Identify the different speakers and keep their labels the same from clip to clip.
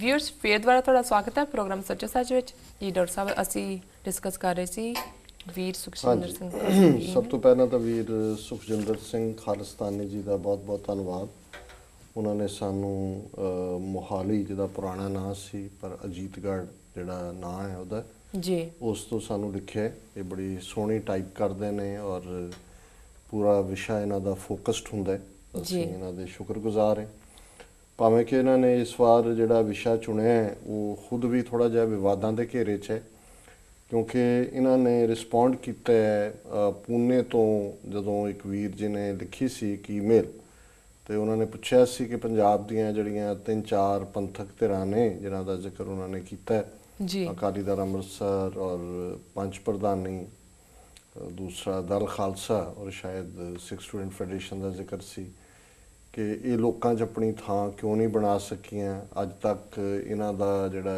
Speaker 1: Viewers फिर दोबारा थोड़ा स्वागत है प्रोग्राम सच्चा सच विच जी। डॉक्टर साहब असी डिस्कस कर रहे सी वीर सुखजिंदर सिंह
Speaker 2: सब तो पहला तो वीर सुखजिंदर सिंह खालिस्तानी जी का बहुत बहुत धन्यवाद। उन्होंने सानू मोहाली जिहदा पुराना नाम सी पर अजीतगढ़ जिहड़ा नाम है उहदा
Speaker 1: जी
Speaker 2: उस तो सानू लिखे। ये बड़ी सोहनी टाइप करते हैं और पूरा विषय इन्हां दा फोकस्ड हुंदा है। असीं इन्हां दे शुक्रगुजार हैं भावें कि इन्होंने इस बार जिहड़ा विषय चुनिया है वो खुद भी थोड़ा जिहा विवादां दे घेरे च है, क्योंकि इन्होंने रिस्पोंड किया है पूने तो जदों एक वीर जी ने लिखी सी एक ईमेल तो उन्होंने पूछा सी कि पंजाब दीयां जिहड़ियां 3-4 पंथक धिरां ने जिन्हां दा जिक्र उन्होंने किया है, अकाली दल अमृतसर और पंच प्रधानी, दूसरा दल खालसा और शायद सिख स्टूडेंट फैडरेशन का जिक्र सी कि ये लोगों च अपनी थां क्यों नहीं बना सकियां। अज तक इन्हां दा जिहड़ा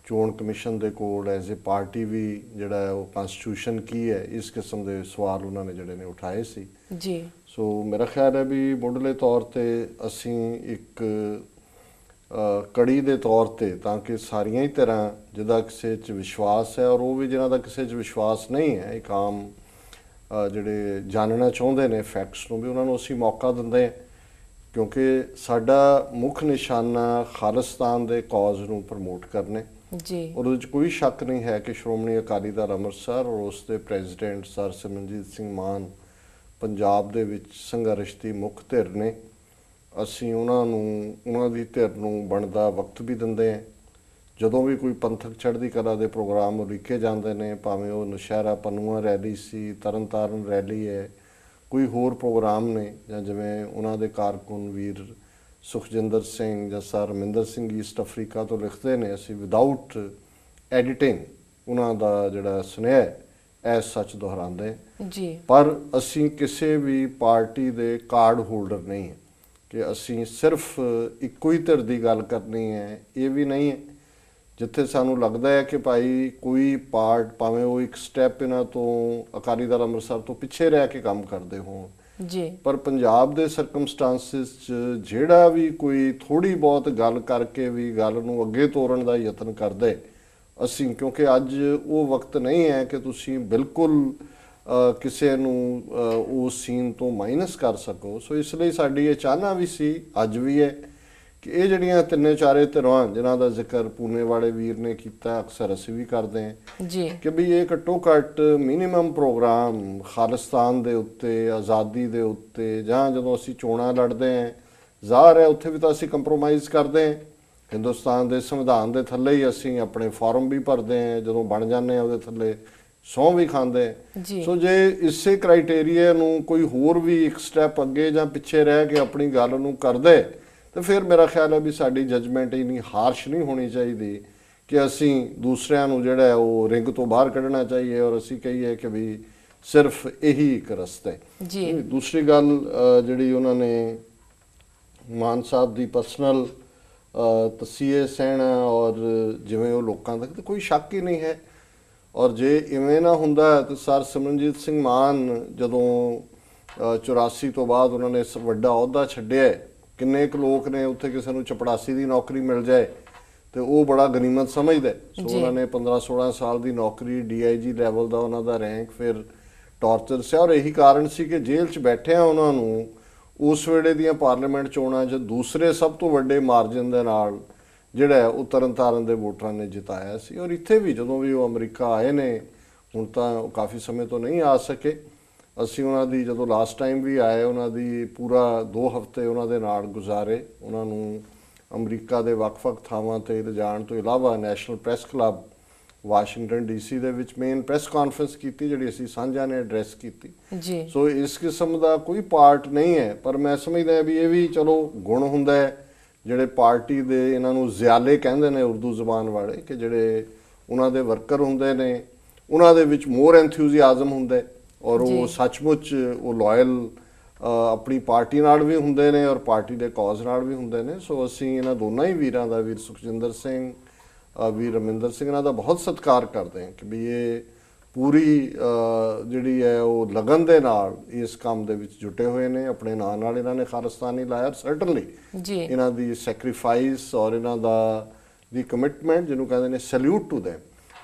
Speaker 2: चोण कमिशन दे कोल एज ए पार्टी भी जिहड़ा वो कॉन्स्टिट्यूशन की है, इस किस्म के सवाल उन्होंने जिहड़े ने उठाए सी
Speaker 1: जी।
Speaker 2: सो मेरा ख्याल है भी मुढ़ले तौर ते असीं एक कड़ी दे तौर ते ताकि सारियां ही धिरां जिहदा किसी च विश्वास है और वो भी जिन्हां दा किसी च विश्वास नहीं है, एक आम जिहड़े जानना चाहुंदे ने फैक्ट्स नूं भी उन्हां नूं असीं मौका दिंदे हैं, क्योंकि साडा मुख निशाना खालिस्तान दे कॉज नूं प्रमोट करने
Speaker 1: जी।
Speaker 2: और उहदे च कोई शक नहीं है कि श्रोमणी अकाली दल अमृतसर और उसके प्रेजिडेंट सर सिमरनजीत सिंह मान पंजाब दे विच संघर्ष की मुख धिर ने। असीं उन्हां दी धिर नूं बनदा वक्त भी दिंदे हैं। जदों भी कोई पंथक चढ़दी कला दे प्रोग्राम उलीके जांदे ने, भावें वो नौशहरा पनुआ रैली सी, तरन ताਰਨ रैली है, कोई होर प्रोग्राम ने जां जिवें उन्हां दे कारकुन वीर सुखजिंदर सिंह जां sir Raminder Singh east Africa तो लिखते हैं, असीं विदाउट एडिटिंग उन्हां दा जिहड़ा सुनेहा एज सच दोहरांदे
Speaker 1: जी।
Speaker 2: पर असीं किसी भी पार्टी दे कार्ड होल्डर नहीं है कि असीं सिर्फ इक्को ही धिर दी गल करनी है, ये भी नहीं है। जिथे सानू लगता है कि भाई कोई पार्ट भावें वो एक स्टैप इन्हां तो अकाली दल अमृतसर तो पिछे रह के काम करते हों
Speaker 1: जी,
Speaker 2: पर पंजाब दे सरकमस्टांसिस जिहड़ा भी कोई थोड़ी बहुत गल करके भी गल नूं अगे तोड़न दा यतन करदे असीं, क्योंकि अज वो वक्त नहीं है कि तुसीं बिल्कुल किसी नूं उस सीन तो माइनस कर सको। सो इसलिए साडी ये चाहना भी सी अज भी है कि ये जड़ियाँ तिन्ने चारे धिरां जिन्हां दा जिक्र पूने वाले वीर ने किया, अक्सर असीं भी करते हैं
Speaker 1: जी
Speaker 2: कि भी ये घट्टो घट्ट मिनीमम प्रोग्राम खालिस्तान दे उत्ते आज़ादी दे उत्ते जां जदों असीं चोणां लड़दे हैं ज़ाहिर है उत्थे भी तो असीं कंप्रोमाइज़ करते हैं। हिंदुस्तान दे संविधान दे थल्ले ही असीं अपने फॉर्म भी भरते हैं, जदों बन जाने उहदे थल्ले सौं भी खांदे हैं। सो जे इसे क्राइटेरिया नूं कोई होर भी एक स्टैप अगे जां पिछे रह के अपनी गल नूं करदे तो फिर मेरा ख्याल है भी साडी जजमेंट इन्नी हार्श नहीं होनी चाहिए कि असीं दूसरिਆਂ ਨੂੰ ਜਿਹੜਾ ਹੈ ਉਹ ਰਿੰਗ ਤੋਂ ਬਾਹਰ ਕੱਢਣਾ चाहिए और असीं कहिए कि भी सिर्फ यही एक रस्ता है
Speaker 1: जी।
Speaker 2: दूसरी गल जिहड़ी उन्होंने मान साहब की पर्सनल तसीहे सहना और जिवें वो लोगों तक तो कोई शक ही नहीं है। और जे इवें ना हुंदा तो सर सिमरनजीत सिंह मान जदों 84 तो बाद उन्होंने वड्डा अहुदा छड्डिया, किन्ने क लोग ने उत्थे किसी नूं चपड़ासी की नौकरी मिल जाए तो वो बड़ा गनीमत समझदा। सो उन्होंने 15-16 साल की नौकरी DIG लैवल का उन्होंने रैंक फिर टॉर्चर से और यही कारण सी कि जेल च बैठे उन्होंने उस वेले दियां पार्लीमेंट चोणां च दूसरे सब तो वड्डे मार्जिन दे नाल जिहड़ा है वो तरन ताਰਨ दे वोटरां ने जिताया सी। और इत्थे भी जदों भी वो अमरीका आए ने हुण तां काफ़ी समय तो नहीं आ सके, असीं उन्हां दी जदों लास्ट टाइम भी आए उन्हां दी पूरा 2 हफ्ते उन्हां दे नाल गुजारे। उन्हां नूं अमरीका दे वख-वख थावां ते लिजाण तो इलावा national press club Washington DC दे विच मेन प्रैस कॉन्फ्रेंस की जिहड़ी असीं सांझा ने एड्रैस की। सो इस किस्म का कोई पार्ट नहीं है, पर मैं समझदा भी ये भी चलो गुण हुंदा है जिहड़े पार्टी दे इन्हां नूं ज़ियाले कहंदे ने उर्दू ज़बान वाले कि जिहड़े उन्हां दे वर्कर हुंदे ने उन्हां दे विच मोर एंथुजियाजम हुंदा है और वो सचमुच वो लॉयल अपनी पार्टी नाल भी हुंदे ने और पार्टी दे कॉज नाल भी हुंदे ने। सो असीं इन्हां दोनों ही वीरां दा, वीर सुखजिंदर सिंह वीर रमिंदर सिंह, इन्हां दा बहुत सत्कार करते हैं कि भी ये ਪੂਰੀ ਜਿਹੜੀ ਹੈ ਉਹ ਲਗਨ ਦੇ ਨਾਲ ਇਸ ਕੰਮ ਦੇ ਵਿੱਚ ਜੁਟੇ ਹੋਏ ਨੇ। ਆਪਣੇ ਨਾਲ ਇਹਨਾਂ ਨੇ ਖਾਲਿਸਤਾਨੀ ਲਾਇਆ। ਸਰਟਨਲੀ
Speaker 1: ਜੀ
Speaker 2: ਇਹਨਾਂ ਦੀ ਸੈਕਰੀਫਾਈਸ ਔਰ ਇਹਨਾਂ ਦੀ ਕਮਿਟਮੈਂਟ ਜਿਹਨੂੰ ਕਹਿੰਦੇ ਨੇ, ਸੈਲੂਟ ਟੂ ਦੈਮ।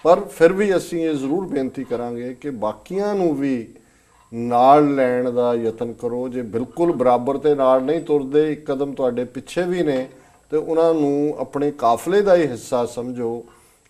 Speaker 2: ਪਰ ਫਿਰ ਵੀ ਅਸੀਂ ਇਹ ਜ਼ਰੂਰ ਬੇਨਤੀ ਕਰਾਂਗੇ ਕਿ ਬਾਕੀਆਂ ਨੂੰ ਵੀ ਨਾਲ ਲੈਣ ਦਾ ਯਤਨ ਕਰੋ। ਜੇ ਬਿਲਕੁਲ ਬਰਾਬਰ ਤੇ ਨਾਲ ਨਹੀਂ ਤੁਰਦੇ, ਇੱਕ ਕਦਮ ਤੁਹਾਡੇ ਪਿੱਛੇ ਵੀ ਨੇ, ਤੇ ਉਹਨਾਂ ਨੂੰ ਆਪਣੇ ਕਾਫਲੇ ਦਾ ਹੀ ਹਿੱਸਾ ਸਮਝੋ।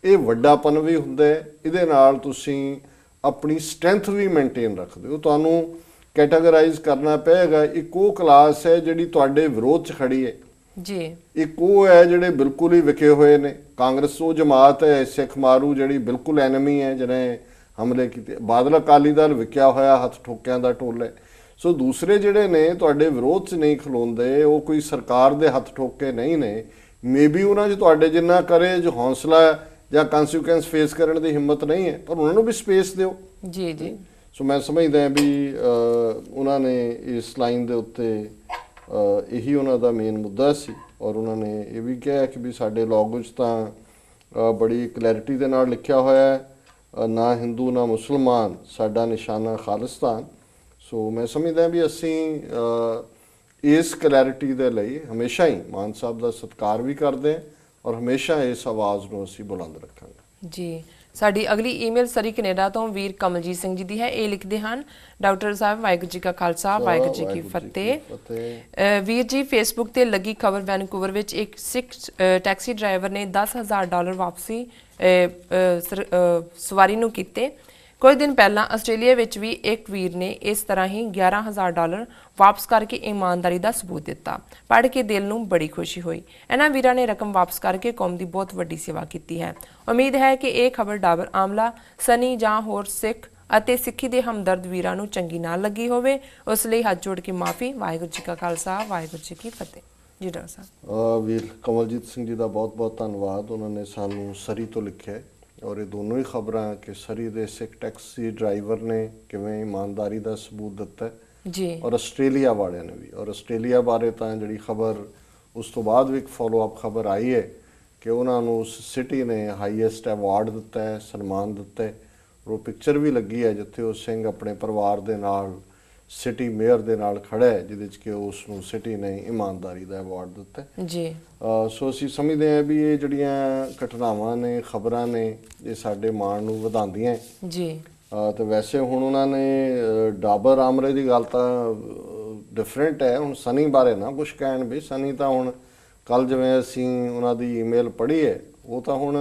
Speaker 2: ਇਹ ਵੱਡਾਪਨ ਵੀ ਹੁੰਦਾ ਹੈ, ਇਹਦੇ ਨਾਲ ਤੁਸੀਂ ਆਪਣੀ ਸਟਰੈਂਥ ਵੀ ਮੇਨਟੇਨ ਰੱਖਦੇ ਹੋ। ਤੁਹਾਨੂੰ ਕੈਟਾਗਰਾਈਜ਼ ਕਰਨਾ ਪਏਗਾ। ਇੱਕ ਉਹ ਕਲਾਸ ਹੈ ਜਿਹੜੀ ਤੁਹਾਡੇ ਵਿਰੋਧ 'ਚ ਖੜੀ ਹੈ,
Speaker 1: ਜੀ
Speaker 2: ਇੱਕ ਉਹ ਹੈ ਜਿਹੜੇ ਬਿਲਕੁਲ ਹੀ ਵਿਕੇ ਹੋਏ ਨੇ। ਕਾਂਗਰਸ ਉਹ ਜਮਾਤ ਹੈ ਸਿੱਖ ਮਾਰੂ ਜਿਹੜੀ ਬਿਲਕੁਲ ਐਨਮੀ ਹੈ, ਜਿਹਨੇ ਹਮਲੇ ਕੀਤੇ। ਬਾਦਲ ਅਕਾਲੀ ਦਲ ਵਿਕਿਆ ਹੋਇਆ ਹੱਥ ਠੋਕਿਆਂ ਦਾ ਢੋਲ ਹੈ। ਸੋ ਦੂਸਰੇ ਜਿਹੜੇ ਨੇ ਤੁਹਾਡੇ ਵਿਰੋਧ 'ਚ ਨਹੀਂ ਖਲੋਂਦੇ, ਉਹ ਕੋਈ ਸਰਕਾਰ ਦੇ ਹੱਥ ਠੋਕ ਕੇ ਨਹੀਂ ਨੇ। ਮੇਬੀ ਉਹਨਾਂ 'ਚ ਤੁਹਾਡੇ ਜਿੰਨਾ ਕਰੇਜ, ਹੌਸਲਾ ਜਾਂ ਕਨਸੀਕੁਐਂਸ ਫੇਸ ਕਰਨ ਦੀ ਹਿੰਮਤ ਨਹੀਂ ਹੈ, ਪਰ ਉਹਨਾਂ ਨੂੰ ਵੀ ਸਪੇਸ ਦਿਓ।
Speaker 1: ਜੀ ਜੀ
Speaker 2: ਸੋ ਮੈਂ ਸਮਝਦਾ ਵੀ ਉਹਨਾਂ ਨੇ ਇਸ ਲਾਈਨ ਦੇ ਉੱਤੇ ਇਹੀ ਉਹਨਾਂ ਦਾ ਮੇਨ ਮੁੱਦਾ ਸੀ। ਔਰ ਉਹਨਾਂ ਨੇ ਇਹ ਵੀ ਕਿਹਾ ਕਿ ਵੀ ਸਾਡੇ ਲੌਗ ਵਿੱਚ ਤਾਂ ਬੜੀ ਕਲੈਰਿਟੀ ਦੇ ਨਾਲ ਲਿਖਿਆ ਹੋਇਆ ਹੈ, ਨਾ ਹਿੰਦੂ ਨਾ ਮੁਸਲਮਾਨ, ਸਾਡਾ ਨਿਸ਼ਾਨਾ ਖਾਲਿਸਤਾਨ। ਸੋ ਮੈਂ ਸਮਝਦਾ ਵੀ ਅਸੀਂ ਇਸ ਕਲੈਰਿਟੀ ਦੇ ਲਈ ਹਮੇਸ਼ਾ ਹੀ ਮਾਨ ਸਾਹਿਬ ਦਾ ਸਤਿਕਾਰ ਵੀ ਕਰਦੇ ਹਾਂ ਔਰ ਹਮੇਸ਼ਾ ਇਸ ਆਵਾਜ਼ ਨੂੰ ਅਸੀਂ ਬੁਲੰਦ ਰੱਖਾਂਗੇ।
Speaker 1: ਜੀ ਸਾਡੀ ਅਗਲੀ ਈਮੇਲ ਸਰੀ ਕੈਨੇਡਾ ਤੋਂ ਵੀਰ ਕਮਲਜੀਤ ਸਿੰਘ ਜੀ ਦੀ ਹੈ। ਇਹ ਲਿਖਦੇ ਹਨ, ਡਾਕਟਰ ਸਾਹਿਬ ਵਾਹਿਗੁਰੂ ਜੀ ਕਾ ਖਾਲਸਾ ਵਾਹਿਗੁਰੂ ਜੀ ਕੀ ਫਤਿਹ। ਵੀਰ ਜੀ, ਫੇਸਬੁੱਕ ਤੇ ਲੱਗੀ ਖਬਰ, ਵੈਨਕੂਵਰ ਵਿੱਚ ਇੱਕ ਸਿੱਖ ਟੈਕਸੀ ਡਰਾਈਵਰ ਨੇ $10,000 ਵਾਪਸੀ ਸਵਾਰੀ ਨੂੰ ਕੀਤੇ। ਕੁਝ ਦਿਨ ਪਹਿਲਾਂ ਆਸਟ੍ਰੇਲੀਆ ਵਿੱਚ ਵੀ ਇੱਕ ਵੀਰ ਨੇ ਇਸ ਤਰ੍ਹਾਂ ਹੀ $11,000 ਵਾਪਸ ਕਰਕੇ ਇਮਾਨਦਾਰੀ ਦਾ ਸਬੂਤ ਦਿੱਤਾ। ਪੜ੍ਹ ਕੇ ਦਿਲ ਨੂੰ ਬੜੀ ਖੁਸ਼ੀ ਹੋਈ। ਇਹਨਾਂ ਵੀਰਾਂ ਨੇ ਰਕਮ ਵਾਪਸ ਕਰਕੇ ਕੌਮ ਦੀ ਬਹੁਤ ਵੱਡੀ ਸੇਵਾ ਕੀਤੀ ਹੈ। ਉਮੀਦ ਹੈ ਕਿ ਇਹ ਖਬਰ ਡਾਬਰ ਆਮਲਾ, ਸਨੀ ਜਾਂ ਹੋਰ ਸਿੱਖ ਅਤੇ ਸਿੱਖੀ ਦੇ ਹਮਦਰਦ ਵੀਰਾਂ ਨੂੰ ਚੰਗੀ ਨਾ ਲੱਗੀ ਹੋਵੇ। ਉਸ ਲਈ ਹੱਥ ਜੋੜ ਕੇ ਮਾਫੀ। ਵਾਹਿਗੁਰੂ ਜੀ ਕਾ ਖਾਲਸਾ ਵਾਹਿਗੁਰੂ ਜੀ ਕੀ ਫਤਿਹ। ਜੀ ਡਾਕਟਰ ਸਾਹਿਬ।
Speaker 2: ਵੀਰ ਕਮਲਜੀਤ ਸਿੰਘ ਜੀ ਦਾ ਬਹੁਤ ਬਹੁਤ ਧੰਨਵਾਦ। ਉਹਨਾਂ ਨੇ ਸਾਨੂੰ ਸਰੀ ਤੋਂ ਲਿਖਿਆ ਹੈ ਔਰ ਇਹ ਦੋਨੋਂ ਹੀ ਖਬਰਾਂ ਕਿ ਸਰੀ ਦੇ ਸਿੱਖ ਟੈਕਸੀ ਡਰਾਈਵਰ ਨੇ ਕਿਵੇਂ ਇਮਾਨਦਾਰੀ ਦਾ ਸਬੂਤ ਦਿੱਤਾ
Speaker 1: ਜੀ,
Speaker 2: ਔਰ ਆਸਟ੍ਰੇਲੀਆ ਵਾਲਿਆਂ ਨੇ ਵੀ। ਔਰ ਆਸਟ੍ਰੇਲੀਆ ਬਾਰੇ ਤਾਂ ਜਿਹੜੀ ਖਬਰ ਉਸ ਤੋਂ ਬਾਅਦ ਵੀ ਇੱਕ ਫੋਲੋ ਅਪ ਖਬਰ ਆਈ ਹੈ ਕਿ ਉਹਨਾਂ ਨੂੰ ਉਸ ਸਿਟੀ ਨੇ ਹਾਈਐਸਟ ਅਵਾਰਡ ਦਿੱਤਾ ਹੈ, ਸਨਮਾਨ ਦਿੱਤਾ ਹੈ। ਉਹ ਪਿਕਚਰ ਵੀ ਲੱਗੀ ਹੈ ਜਿੱਥੇ ਉਹ ਸਿੰਘ ਆਪਣੇ ਪਰਿਵਾਰ ਦੇ ਨਾਲ ਸਿਟੀ ਮੇਅਰ ਦੇ ਨਾਲ ਖੜਾ ਹੈ, ਜਿਹਦੇ 'ਚ ਕਿ ਉਸ ਨੂੰ ਸਿਟੀ ਨੇ ਇਮਾਨਦਾਰੀ ਦਾ ਅਵਾਰਡ ਦਿੱਤਾ
Speaker 1: ਜੀ।
Speaker 2: ਸੋ ਅਸੀਂ ਸਮਝਦੇ ਹਾਂ ਵੀ ਇਹ ਜਿਹੜੀਆਂ ਘਟਨਾਵਾਂ ਨੇ, ਖਬਰਾਂ ਨੇ, ਇਹ ਸਾਡੇ ਮਾਣ ਨੂੰ ਵਧਾਉਂਦੀਆਂ
Speaker 1: ਜੀ।
Speaker 2: ਤੇ ਵੈਸੇ ਹੁਣ ਉਹਨਾਂ ਨੇ ਡਾਬਰ ਆਮਲੇ ਦੀ ਗੱਲ ਤਾਂ ਡਿਫਰੈਂਟ ਹੈ। ਹੁਣ ਸਨੀ ਬਾਰੇ ਨਾ ਕੁਝ ਕਹਿਣ ਵੀ। ਸਨੀ ਤਾਂ ਹੁਣ ਕੱਲ ਜਿਵੇਂ ਅਸੀਂ ਉਹਨਾਂ ਦੀ ਈਮੇਲ ਪੜ੍ਹੀ ਹੈ, ਉਹ ਤਾਂ ਹੁਣ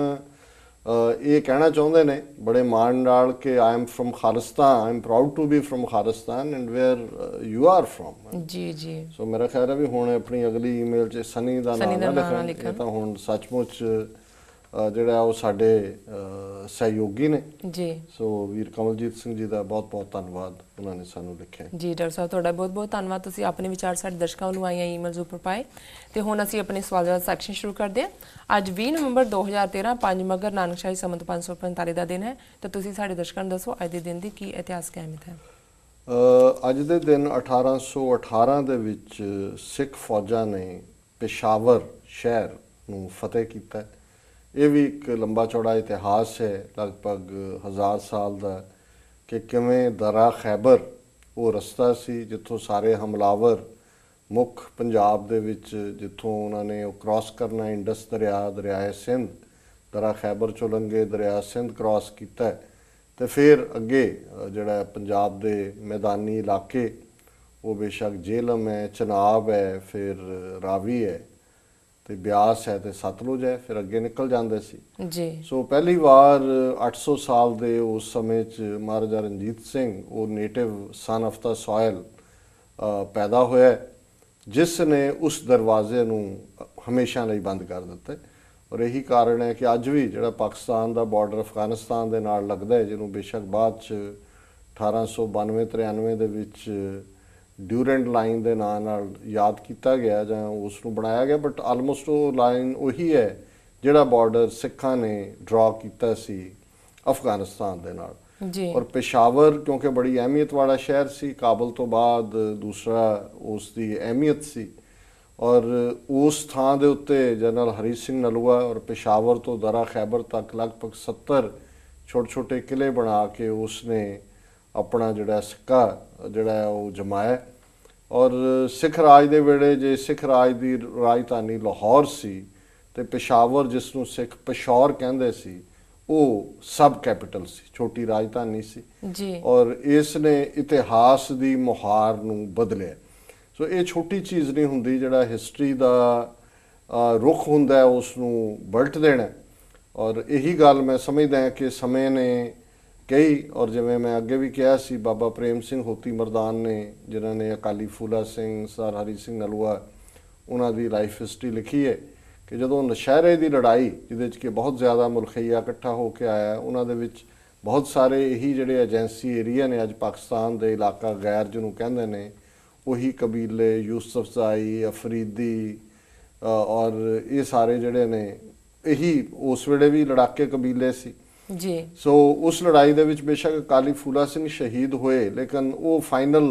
Speaker 2: ਇਹ ਕਹਿਣਾ ਚਾਹੁੰਦੇ ਨੇ ਬੜੇ ਮਾਣ ਨਾਲ ਕਿ I am from Khalistan, I am proud to be from Khalistan and where you are from.
Speaker 1: ਜੀ ਜੀ।
Speaker 2: ਸੋ ਮੇਰਾ ਖਿਆਲ ਹੈ ਵੀ ਹੁਣ ਆਪਣੀ ਅਗਲੀ ਈਮੇਲ 'ਚ ਸਨੀ ਦਾ ਨਾਮ ਨਾ ਲਿਖਣ। ਇਹ ਤਾਂ ਹੁਣ ਸੱਚਮੁੱਚ ਜਿਹੜਾ ਉਹ ਸਾਡੇ ਸਹਿਯੋਗੀ ਨੇ
Speaker 1: ਜੀ।
Speaker 2: ਸੋ ਵੀਰ ਕਮਲਜੀਤ ਸਿੰਘ ਜੀ ਦਾ ਬਹੁਤ ਬਹੁਤ ਧੰਨਵਾਦ, ਉਹਨਾਂ ਨੇ ਸਾਨੂੰ ਲਿਖਿਆ।
Speaker 1: ਜੀ ਡਾਕਟਰ ਸਾਹਿਬ, ਤੁਹਾਡਾ ਬਹੁਤ ਬਹੁਤ ਧੰਨਵਾਦ। ਤੁਸੀਂ ਆਪਣੇ ਵਿਚਾਰ ਸਾਡੇ ਦਰਸ਼ਕਾਂ ਨੂੰ ਆਈਆਂ ਈਮੇਲਸ ਉੱਪਰ ਪਾਏ। ਤੇ ਹੁਣ ਅਸੀਂ ਆਪਣੇ ਸਵਾਲ ਜਵਾਬ ਸੈਕਸ਼ਨ ਸ਼ੁਰੂ ਕਰਦੇ ਹਾਂ। ਅੱਜ 20 ਨਵੰਬਰ 2013 5 ਮਗਰ ਨਾਨਕਸ਼ਾਹੀ ਸੰਮਤ 545 ਦਾ ਦਿਨ ਹੈ। ਤਾਂ ਤੁਸੀਂ ਸਾਡੇ ਦਰਸ਼ਕਾਂ ਨੂੰ ਦੱਸੋ ਅੱਜ ਦੇ ਦਿਨ ਦੀ ਕੀ ਇਤਿਹਾਸਕ ਅਹਿਮੀਅਤ ਹੈ।
Speaker 2: ਅੱਜ ਦੇ ਦਿਨ 1818 ਦੇ ਵਿੱਚ ਸਿੱਖ ਫੌਜਾਂ ਨੇ ਪੇਸ਼ਾਵਰ ਸ਼ਹਿਰ ਨੂੰ ਫਤਿਹ ਕੀਤਾ। ਇਹ ਵੀ ਇੱਕ ਲੰਬਾ ਚੌੜਾ ਇਤਿਹਾਸ ਹੈ, ਲਗਭਗ 1000 ਸਾਲ ਦਾ, ਕਿ ਕਿਵੇਂ ਦਰਾ ਖੈਬਰ ਉਹ ਰਸਤਾ ਸੀ ਜਿੱਥੋਂ ਸਾਰੇ ਹਮਲਾਵਰ ਮੁੱਖ ਪੰਜਾਬ ਦੇ ਵਿੱਚ, ਜਿੱਥੋਂ ਉਹਨਾਂ ਨੇ ਉਹ ਕ੍ਰਾਸ ਕਰਨਾ ਇੰਡਸ ਦਰਿਆ, ਦਰਿਆਏ ਸਿੰਧ, ਦਰਾ ਖੈਬਰ ਚੋਂ ਲੰਘੇ, ਦਰਿਆ ਸਿੰਧ ਕ੍ਰਾਸ ਕੀਤਾ ਤੇ ਫਿਰ ਅੱਗੇ ਜਿਹੜਾ ਪੰਜਾਬ ਦੇ ਮੈਦਾਨੀ ਇਲਾਕੇ, ਉਹ ਬੇਸ਼ੱਕ ਜੇਹਲਮ ਹੈ, ਚਨਾਬ ਹੈ, ਫਿਰ ਰਾਵੀ ਹੈ ਤੇ ਬਿਆਸ ਹੈ ਤੇ ਸਤਲੁਜ ਹੈ, ਫਿਰ ਅੱਗੇ ਨਿਕਲ ਜਾਂਦੇ ਸੀ
Speaker 1: ਜੀ।
Speaker 2: ਸੋ ਪਹਿਲੀ ਵਾਰ 800 ਸਾਲ ਦੇ ਉਸ ਸਮੇਂ 'ਚ ਮਹਾਰਾਜਾ ਰਣਜੀਤ ਸਿੰਘ, ਉਹ native son of the soil, ਪੈਦਾ ਹੋਇਆ, ਜਿਸ ਨੇ ਉਸ ਦਰਵਾਜ਼ੇ ਨੂੰ ਹਮੇਸ਼ਾ ਲਈ ਬੰਦ ਕਰ ਦਿੱਤਾ। ਔਰ ਇਹੀ ਕਾਰਨ ਹੈ ਕਿ ਅੱਜ ਵੀ ਜਿਹੜਾ ਪਾਕਿਸਤਾਨ ਦਾ ਬਾਰਡਰ ਅਫਗਾਨਿਸਤਾਨ ਦੇ ਨਾਲ ਲੱਗਦਾ ਹੈ, ਜਿਹਨੂੰ ਬੇਸ਼ੱਕ ਬਾਅਦ 'ਚ 1892-93 ਦੇ ਵਿੱਚ ਡਿਊਰੈਂਟ ਲਾਈਨ ਦੇ ਨਾਂ ਨਾਲ ਯਾਦ ਕੀਤਾ ਗਿਆ ਜਾਂ ਉਸ ਨੂੰ ਬਣਾਇਆ ਗਿਆ, ਬਟ ਆਲਮੋਸਟ ਉਹ ਲਾਈਨ ਉਹੀ ਹੈ ਜਿਹੜਾ ਬਾਰਡਰ ਸਿੱਖਾਂ ਨੇ ਡਰਾ ਕੀਤਾ ਸੀ ਅਫਗਾਨਿਸਤਾਨ ਦੇ ਨਾਲ
Speaker 1: ਜੀ।
Speaker 2: ਔਰ ਪੇਸ਼ਾਵਰ ਕਿਉਂਕਿ ਬੜੀ ਅਹਿਮੀਅਤ ਵਾਲਾ ਸ਼ਹਿਰ ਸੀ, ਕਾਬਲ ਤੋਂ ਬਾਅਦ ਦੂਸਰਾ ਉਸ ਦੀ ਅਹਿਮੀਅਤ ਸੀ। ਔਰ ਉਸ ਥਾਂ ਦੇ ਉੱਤੇ ਜਨਰਲ ਹਰੀ ਸਿੰਘ ਨਲੂਆ ਔਰ ਪੇਸ਼ਾਵਰ ਤੋਂ ਦਰਾ ਖੈਬਰ ਤੱਕ ਲਗਭਗ 70 छोटे छोटे किले बना के उसने अपना जिहड़ा सिक्का जिहड़ा है वो जमाया। और सिख राज दे वेले जे सिख राज दी राजधानी लाहौर सी ते पेशावर जिसनूं सिख पेशौर कहंदे सी ਉਹ सब कैपिटल सी, छोटी राजधानी सी
Speaker 1: जी।
Speaker 2: और इसने इतिहास दी मुहार नूं बदलिया। सो ये छोटी चीज़ नहीं हुंदी, जिहड़ा हिस्टरी दा रुख हुंदा है उसनूं बलट देना। और यही गल मैं समझदा कि समय ने कई, और जिवें मैं अगे भी कहा सी बाबा प्रेम सिंह होती मरदान ने जिन्हां ने अकाली फूला सिंह सर हरी सिंह नलूआ उन्हां दी लाइफ हिस्टरी लिखी है कि जदों नशहरे की लड़ाई जिहदे कि बहुत ज़्यादा मुल्खईया इकट्ठा होकर आया, उन्हां दे विच बहुत सारे यही जिहड़े एजेंसी एरिया ने अज पाकिस्तान दे इलाका गैर जिन्हों कहंदे ने उही कबीले यूसुफजाई अफरीदी और ये सारे जिहड़े ने यही उस वेले भी लड़ाके कबीले सी
Speaker 1: जी।
Speaker 2: सो उस लड़ाई दे विच बेशक अकाली फूला सिंह शहीद होए लेकिन वो फाइनल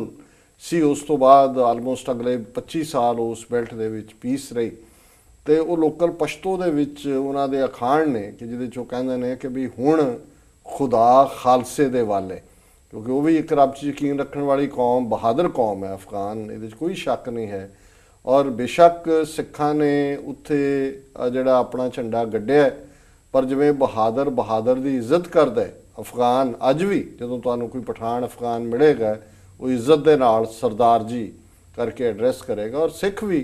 Speaker 2: सी। उस तो बाद आलमोस्ट अगले 25 साल उस बेल्ट दे विच पीस रही। तो वो लोकल पश्तो दे विच उन्हां दे अखाण ने कि जिहदे चों कहंदे ने कि भी हुण खुदा खालसे दे वाले, क्योंकि वो भी एक रब च यकीन रखने वाली कौम बहादुर कौम है अफगान, ये कोई शक नहीं है। और बेशक सिखां ने उत्थे जिहड़ा अपना झंडा गड्ढिया, पर जिवें बहादुर बहादुर की इज्जत करदा है अफगान अज भी, जदों तुहानूं कोई पठान अफगान मिलेगा वो इज्जत दे नाल सरदार जी करके एड्रैस करेगा। और सिख भी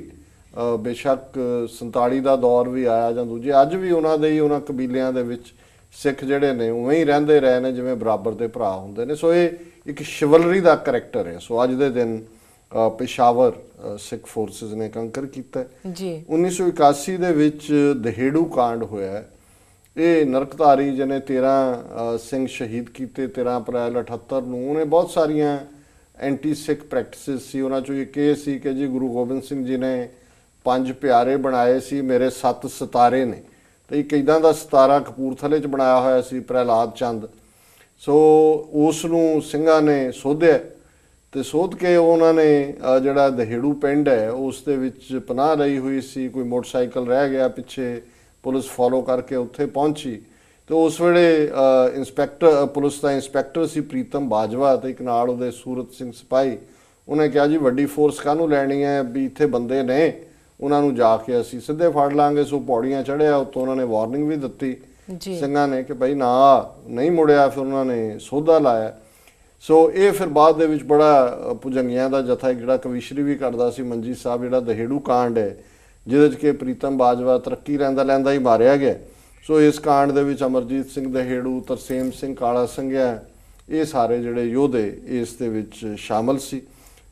Speaker 2: बेशक 47 का दौर भी आया जां दूजे अज भी उन्हां दे ही उन्हां कबीलियां दे विच सिख जिहड़े ने उवें ही रहिंदे रहे ने जिवें बराबर दे भरा हुंदे ने। सो ये एक शिवलरी का करैक्टर है। सो अज दे दिन पेशावर सिख फोर्सिस ने कंकर किया
Speaker 1: जी।
Speaker 2: 1981 दे विच दहेड़ू कांड होया। ये नरकधारी जिन्हें 13 सिंह शहीद किए 13 अप्रैल 78 नूं, उन्हें बहुत सारिया एंटी सिख प्रैक्टिसिस सी। उन्हां चों एक ये सी कि जी गुरु गोबिंद सिंह जी ने 5 प्यारे बनाए सी, मेरे 7 सितारे ने। तो एक इदां दा सितारा कपूरथले च बनाया होया सी प्रहलाद चंद। सो उसनूं ਸਿੰਘਾਂ ने सोधिया तो सोध के उन्होंने जिहड़ा दहेड़ू पिंड है उस दे विच पनाह लई हुई सी। कोई मोटरसाइकिल रह गया पिछे, पुलिस फॉलो करके उत्थे पहुंची। तो उस वेले इंस्पैक्टर पुलिस का इंस्पैक्टर सी प्रीतम बाजवा तो एक नाल उहदे सूरत सिंह सिपाही। उन्हें कहा जी वड्डी फोर्स काहनूं लैनी है, भी इत्थे बंदे ने उन्होंने जाके असीं सिद्धे फड़ लांगे। सो पौड़ियां चढ़िया, उत्तों उन्होंने वार्निंग भी दित्ती ਸਿੰਘਾਂ ने कि भाई ना नहीं मुड़िया। फिर उन्होंने सोधा लाया। सो ये फिर बाद दे विच बड़ा भुजंगियां दा जथा एक जिहड़ा कविशरी भी करदा सी मंजी साहब, जिहड़ा दहेड़ू कांड है जिहदे च कि प्रीतम बाजवा तरक्की लैंदा लैंदा ही मारिया गया। सो इस कांड दे विच अमरजीत सिंह दहेड़ू, तरसेम सिंह काला संघिया, ये सारे जिहड़े योधे इस दे विच शामिल सी।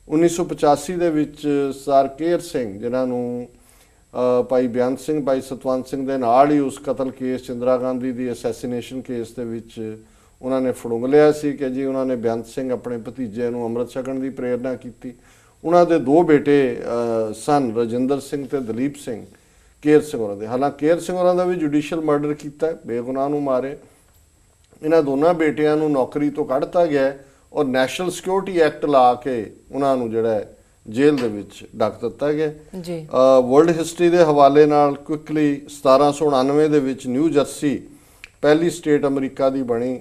Speaker 2: 1985 दे विच सर केर सिंह जिन्हां नूं भाई बेअंत सिंह भाई सतवंत सिंह दे नाल ही उस कतल केस इंदिरा गांधी दी असैसीनेशन केस दे विच उन्होंने फड़ुंग लिया सी कि जी उन्होंने बेअंत सिंह अपने भतीजे नूं अमृत छकण की प्रेरणा की। उन्हां दे 2 बेटे सन रजिंदर सिंह ते दलीप सिंह केर सिंह होरां दे। हालांकि केर सिंह होरां दा भी जुडिशियल मर्डर किया, बेगुनाह नूं मारे। इन्हां दोनों बेटियां नूं नौकरी तो कढ़ता गया और नैशनल सिक्योरिटी एक्ट ला के उन्हां नूं जिहड़ा जेल दे विच डक दिता गया। वर्ल्ड हिस्टरी के हवाले नाल quickly 1799 they which new Jersey पहली स्टेट अमरीका की बनी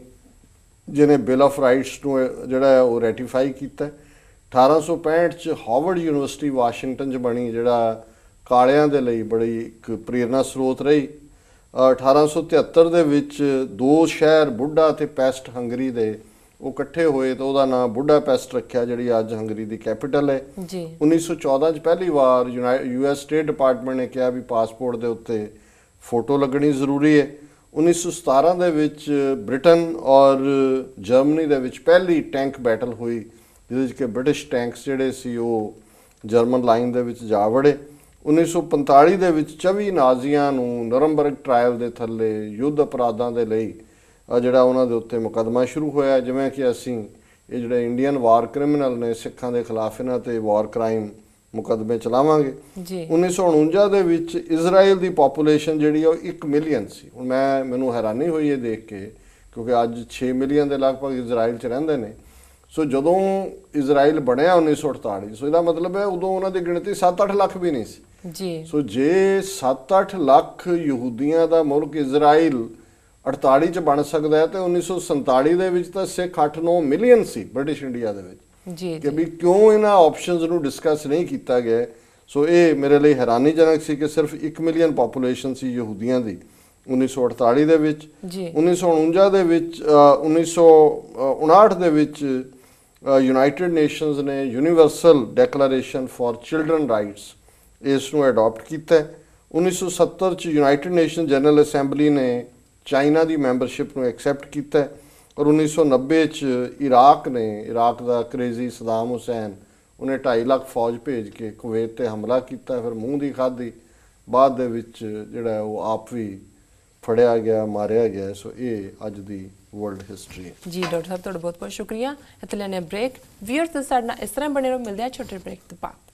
Speaker 2: जिन्हें बिल ऑफ राइट्स नूं जिहड़ा है वो रैटीफाई किया। 1865 च हार्वर्ड यूनिवर्सिटी वाशिंगटन च बनी जिहड़ा कालियां दे लई बड़ी एक प्रेरणा स्रोत रही। 1873 दे विच 2 शहर बुढ़ा ते पेस्ट हंगरी दे वो इकट्ठे होए तो उसका नाम बुढ़ा पेस्ट रखा जिहड़ी अज हंगरी की कैपिटल है। 1914 च पहली बार US स्टेट डिपार्टमेंट ने कहा भी पासपोर्ट के उत्ते फोटो लगनी जरूरी है। 1917 दे विच ब्रिटेन और जर्मनी दे विच पहली टैंक बैटल हुई जिहदे कि ब्रिटिश टैंक्स जिहड़े सी वो जर्मन लाइन दे विच जा वड़े। 1945 दे विच 24 नाजियां नूं नरमबर्ग ट्रायल दे थल्ले युद्ध अपराधां दे लई जिहड़ा उन्हां दे उत्ते मुकदमा शुरू होया। जिवें कि असीं ये जिहड़े इंडियन वार क्रिमिनल ने सिखां दे खिलाफ इन्हां ते वार क्राइम मुकदमे चलावांगे। 1949 दे विच इजराइल की पॉपूलेशन जिहड़ी है 1 मिलियन सी। हुण मैनूं हैरानी हुई है देख के क्योंकि अज 6 मिलियन के लगभग इजराइल च रहिंदे ने। सो जदों इजराइल बनया 1948 सो इसदा मतलब है उदों उन्हां दी गिणती 7-8 लाख भी नहीं सी। सो जे 7-8 लाख यहूदियां दा मुल्क इजराइल 48 ਚ ਬਣ ਸਕਦਾ ਹੈ, ਤੇ 1947 ਦੇ ਵਿੱਚ ਤਾਂ ਸਿੱਖ 8-9 ਮਿਲੀਅਨ ਸੀ ਬ੍ਰਿਟਿਸ਼ ਇੰਡੀਆ ਦੇ ਵਿੱਚ।
Speaker 1: ਜੀ
Speaker 2: ਕਿ
Speaker 1: ਜੀ
Speaker 2: ਵੀ ਕਿਉਂ ਇਹਨਾਂ ਆਪਸ਼ਨਸ ਨੂੰ ਡਿਸਕਸ ਨਹੀਂ ਕੀਤਾ ਗਿਆ। ਸੋ ਇਹ ਮੇਰੇ ਲਈ ਹੈਰਾਨੀਜਨਕ ਸੀ ਕਿ ਸਿਰਫ 1 ਮਿਲੀਅਨ ਪੋਪੂਲੇਸ਼ਨ ਸੀ ਯਹੂਦੀਆਂ ਦੀ 1948 ਦੇ ਵਿੱਚ।
Speaker 1: ਜੀ
Speaker 2: 1949 ਦੇ ਵਿੱਚ 1959 ਦੇ ਵਿੱਚ ਯੂਨਾਈਟਿਡ ਨੇਸ਼ਨਸ ਨੇ universal declaration for children rights ਇਸ ਨੂੰ ਅਡਾਪਟ ਕੀਤਾ ਹੈ। 1970 ਚ ਯੂਨਾਈਟਿਡ ਨੇਸ਼ਨ ਜਨਰਲ ਅਸੈਂਬਲੀ ਨੇ ਚਾਈਨਾ ਦੀ ਮੈਂਬਰਸ਼ਿਪ ਨੂੰ ਐਕਸੈਪਟ ਕੀਤਾ ਹੈ। ਔਰ 1990 ਚ ਇਰਾਕ ਦਾ ਕ੍ਰੇਜ਼ੀ ਸਦਾਮ ਹੁਸੈਨ ਉਹਨੇ 2.5 ਲੱਖ ਫੌਜ ਭੇਜ ਕੇ ਕੁਵੈਤ ਤੇ ਹਮਲਾ ਕੀਤਾ, ਫਿਰ ਮੂੰਹ ਦੀ ਖਾਧੀ, ਬਾਅਦ ਦੇ ਵਿੱਚ ਜਿਹੜਾ ਉਹ ਆਪ ਵੀ ਫੜਿਆ ਗਿਆ, ਮਾਰਿਆ ਗਿਆ। ਸੋ ਇਹ ਅੱਜ ਦੀ ਵਰਲਡ ਹਿਸਟਰੀ ਹੈ।
Speaker 1: ਜੀ ਡਾਕਟਰ ਸਾਹਿਬ ਤੁਹਾਡਾ ਬਹੁਤ ਬਹੁਤ ਸ਼ੁਕਰੀਆ। ਇੱਥੇ ਲੈਣੇ ਬ੍ਰੇਕ। ਵੀਅਰਸ ਸਾਡੇ ਨਾਲ ਇਸ ਤਰ੍ਹਾਂ ਬਣੇ ਰਹੋ, ਮਿਲਦੇ ਆ ਛੋਟੇ ਬ੍ਰੇਕ ਤੋਂ ਬਾਅਦ।